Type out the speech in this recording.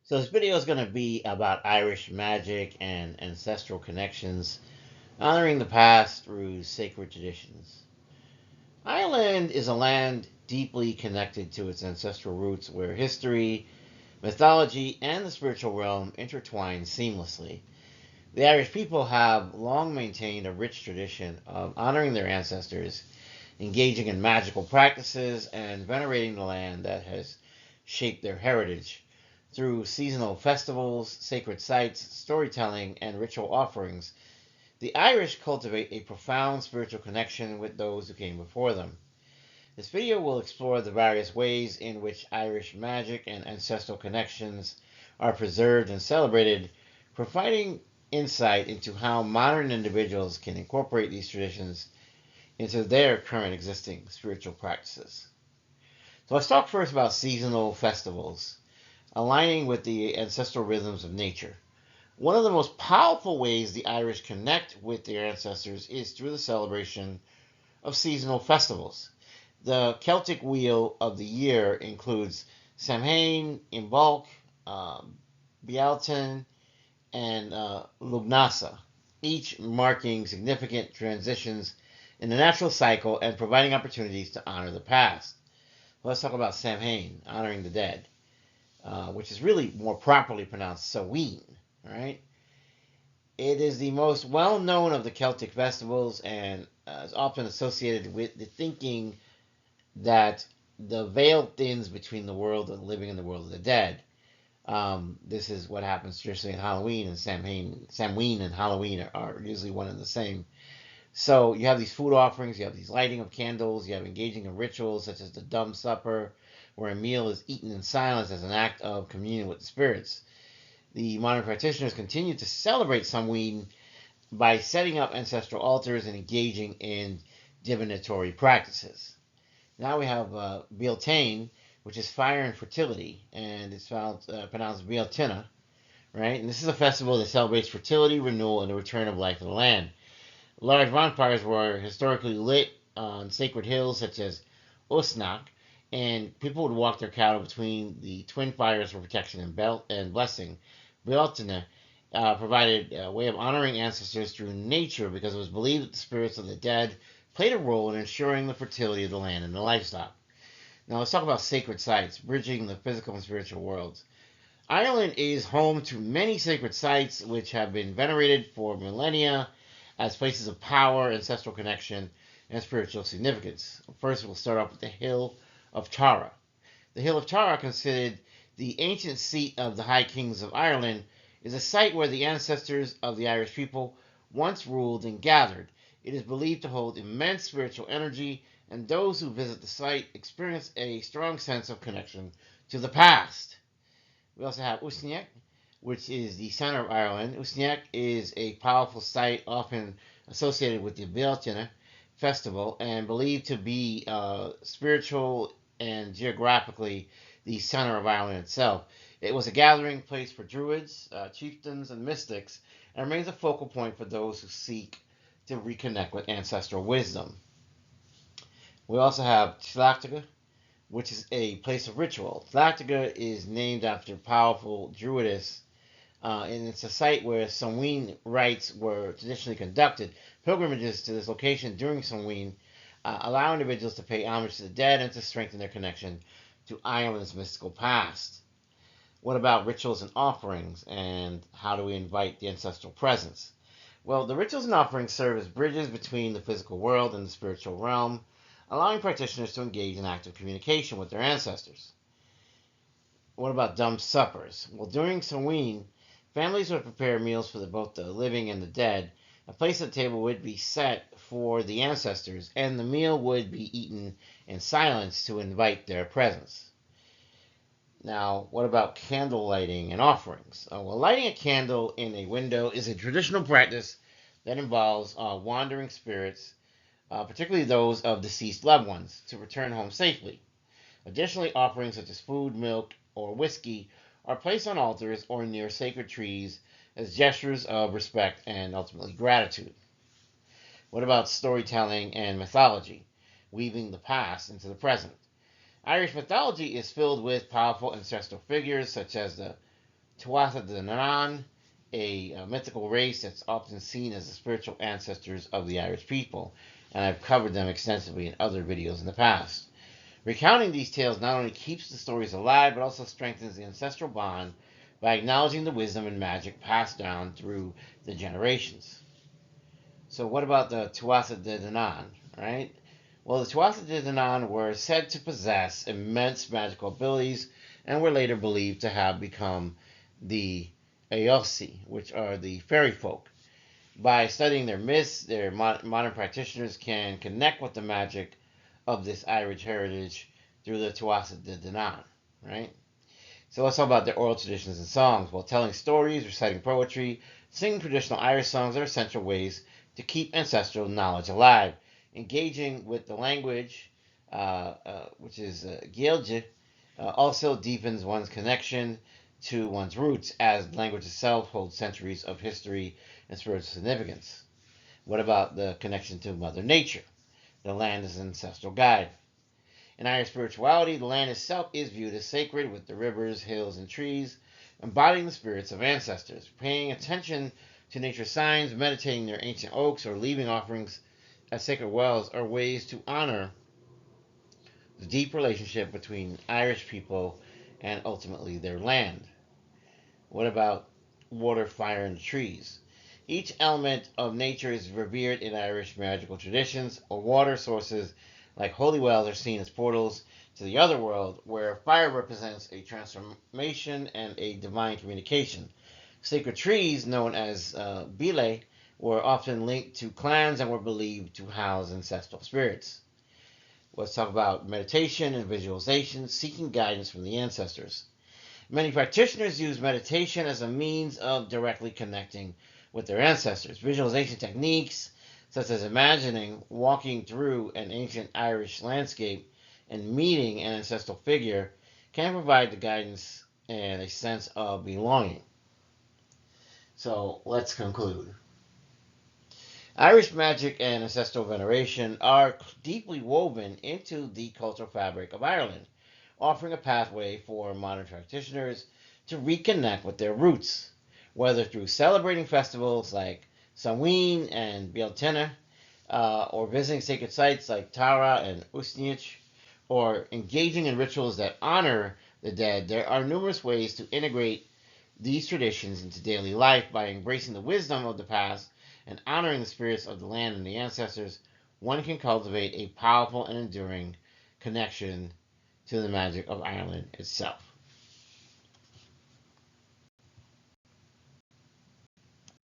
So this video is going to be about Irish magic and ancestral connections, honoring the past through sacred traditions. Ireland is a land deeply connected to its ancestral roots where history, mythology, and the spiritual realm intertwine seamlessly. The Irish people have long maintained a rich tradition of honoring their ancestors, engaging in magical practices, and venerating the land that has shaped their heritage. Through seasonal festivals, sacred sites, storytelling, and ritual offerings, the Irish cultivate a profound spiritual connection with those who came before them. This video will explore the various ways in which Irish magic and ancestral connections are preserved and celebrated, providing insight into how modern individuals can incorporate these traditions into their current existing spiritual practices. So let's talk first about seasonal festivals, aligning with the ancestral rhythms of nature. One of the most powerful ways the Irish connect with their ancestors is through the celebration of seasonal festivals. The Celtic wheel of the year includes Samhain, Imbolc, Bealtaine, and Lugnasa, each marking significant transitions in the natural cycle and providing opportunities to honor the past. Let's talk about Samhain, honoring the dead, which is really more properly pronounced Samhain, right? It is the most well known of the Celtic festivals and is often associated with the thinking that the veil thins between the world of the living and the world of the dead. This is what happens traditionally in Halloween, and Samhain and Halloween are usually one and the same. So you have these food offerings, you have these lighting of candles, you have engaging in rituals such as the dumb supper, where a meal is eaten in silence as an act of communion with the spirits. The modern practitioners continue to celebrate Samhain by setting up ancestral altars and engaging in divinatory practices. Now we have Bealtaine, which is fire and fertility, and it's pronounced Bealtaine, right? And this is a festival that celebrates fertility, renewal, and the return of life to the land. Large bonfires were historically lit on sacred hills such as Uisneach, and people would walk their cattle between the twin fires for protection and blessing. Bealtaine provided a way of honoring ancestors through nature because it was believed that the spirits of the dead played a role in ensuring the fertility of the land and the livestock. Now let's talk about sacred sites, bridging the physical and spiritual worlds. Ireland is home to many sacred sites which have been venerated for millennia as places of power, ancestral connection, and spiritual significance. First, we'll start off with the Hill of Tara. The Hill of Tara, considered the ancient seat of the High Kings of Ireland, is a site where the ancestors of the Irish people once ruled and gathered. It is believed to hold immense spiritual energy, and those who visit the site experience a strong sense of connection to the past. We also have Uisneach, which is the center of Ireland. Uisneach is a powerful site often associated with the Bealtaine festival and believed to be spiritual and geographically the center of Ireland itself. It was a gathering place for druids, chieftains, and mystics, and remains a focal point for those who seek to reconnect with ancestral wisdom. We also have Tlachtga, which is a place of ritual. Tlachtga is named after powerful druidess, and it's a site where Samhain rites were traditionally conducted. Pilgrimages to this location during Samhain allow individuals to pay homage to the dead and to strengthen their connection to Ireland's mystical past. What about rituals and offerings, and how do we invite the ancestral presence? Well, the rituals and offerings serve as bridges between the physical world and the spiritual realm, allowing practitioners to engage in active communication with their ancestors. What about dumb suppers? Well, during Samhain, families would prepare meals for both the living and the dead. A place at the table would be set for the ancestors, and the meal would be eaten in silence to invite their presence. Now, what about candle lighting and offerings? Well, lighting a candle in a window is a traditional practice that involves wandering spirits, particularly those of deceased loved ones, to return home safely. Additionally, offerings such as food, milk, or whiskey are placed on altars or near sacred trees as gestures of respect and ultimately gratitude. What about storytelling and mythology, weaving the past into the present? Irish mythology is filled with powerful ancestral figures such as the Tuatha De Danann, a mythical race that's often seen as the spiritual ancestors of the Irish people, and I've covered them extensively in other videos in the past. Recounting these tales not only keeps the stories alive, but also strengthens the ancestral bond by acknowledging the wisdom and magic passed down through the generations. So, what about the Tuatha De Danann, right? Well, the Tuatha De Danann were said to possess immense magical abilities and were later believed to have become the Eosi, which are the fairy folk. By studying their myths, their modern practitioners can connect with the magic of this Irish heritage through the Tuatha De Danann, right? So let's talk about their oral traditions and songs. While telling stories, reciting poetry, singing traditional Irish songs are essential ways to keep ancestral knowledge alive. Engaging with the language, which is Gaeilge, also deepens one's connection to one's roots, as language itself holds centuries of history and spiritual significance. What about the connection to Mother Nature? The land is an ancestral guide. In Irish spirituality, the land itself is viewed as sacred, with the rivers, hills, and trees embodying the spirits of ancestors. Paying attention to nature signs, meditating near ancient oaks, or leaving offerings at sacred wells are ways to honor the deep relationship between Irish people and ultimately their land. What about water, fire, and trees? Each element of nature is revered in Irish magical traditions. Water sources like holy wells are seen as portals to the other world, where fire represents a transformation and a divine communication. Sacred trees, known as Bealtaine, were often linked to clans and were believed to house ancestral spirits. Let's talk about meditation and visualization, seeking guidance from the ancestors. Many practitioners use meditation as a means of directly connecting with their ancestors. Visualization techniques, such as imagining walking through an ancient Irish landscape and meeting an ancestral figure, can provide the guidance and a sense of belonging. So let's conclude. Irish magic and ancestral veneration are deeply woven into the cultural fabric of Ireland, offering a pathway for modern practitioners to reconnect with their roots, whether through celebrating festivals like Samhain and Bealtaine, or visiting sacred sites like Tara and Uisneach, or engaging in rituals that honor the dead. There are numerous ways to integrate these traditions into daily life. By embracing the wisdom of the past and honoring the spirits of the land and the ancestors. One can cultivate a powerful and enduring connection to the magic of Ireland itself.